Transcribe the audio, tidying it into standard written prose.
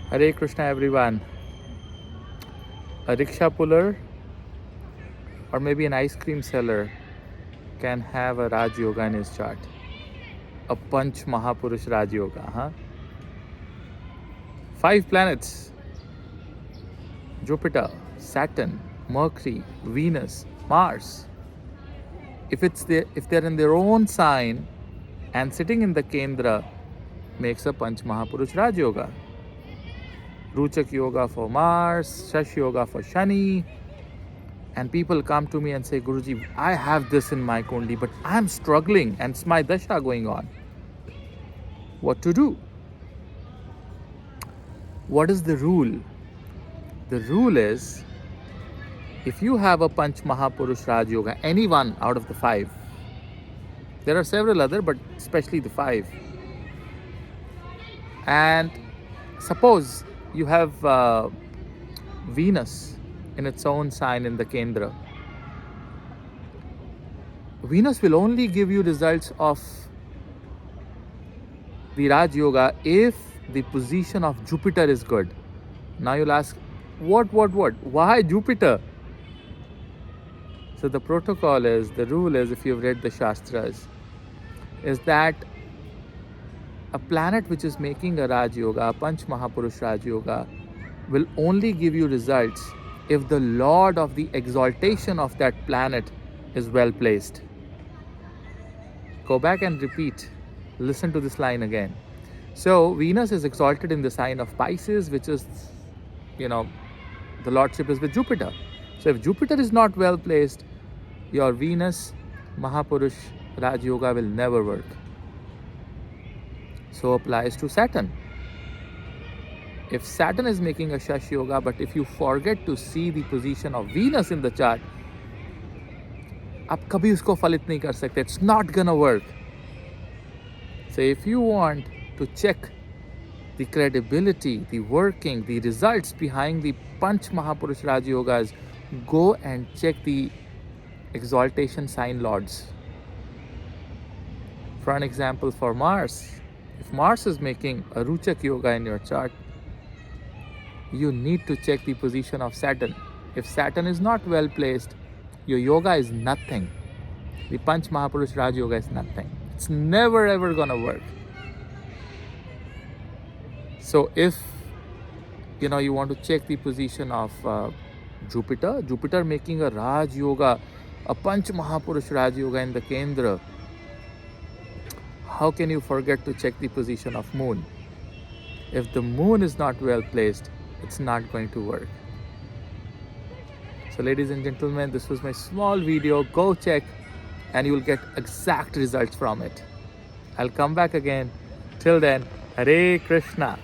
Hare Krishna everyone. A rickshaw puller or maybe an ice cream seller can have a Raj Yoga in his chart. A Panch Mahapurush Raj Yoga, huh? 5 planets: Jupiter, Saturn, Mercury, Venus, Mars. If they're in their own sign and sitting in the Kendra, makes a Panch Mahapurush Raj Yoga. Ruchak Yoga for Mars, Shash Yoga for Shani. And people come to me and say, Guruji, I have this in my kundi, but I'm struggling and it's my dasha going on. What to do? What is the rule? The rule is, if you have a Panch Mahapurush Raj Yoga, any one out of the 5, there are several other, but especially the 5. And suppose you have Venus in its own sign in the Kendra. Venus will only give you results of the Raj Yoga if the position of Jupiter is good. Now you'll ask, what? Why Jupiter? So the protocol is, the rule is, if you've read the shastras, is that a planet which is making a Raj Yoga, a Panch Mahapurush Raj Yoga, will only give you results if the Lord of the exaltation of that planet is well placed. Go back and repeat. Listen to this line again. So Venus is exalted in the sign of Pisces, which is, the lordship is with Jupiter. So if Jupiter is not well placed, your Venus Mahapurush Raj Yoga will never work. So applies to Saturn. If Saturn is making a Shash Yoga, but if you forget to see the position of Venus in the chart, आप कभी उसको फलित नहीं कर सकते. It's not gonna work. So if you want to check the credibility, the working, the results behind the Panch Mahapurush Raj Yogas, go and check the exaltation sign lords. For an example, for Mars, if Mars is making a Ruchak Yoga in your chart, you need to check the position of Saturn. If Saturn is not well placed, your yoga is nothing. The Panch Mahapurush Raj Yoga is nothing. It's never ever gonna work. So if you want to check the position of Jupiter making a Raj Yoga, a Panch Mahapurush Raj Yoga in the Kendra, how can you forget to check the position of Moon? If the Moon is not well placed, it's not going to work. So ladies and gentlemen, this was my small video. Go check and you will get exact results from it. I'll come back again. Till then, Hare Krishna.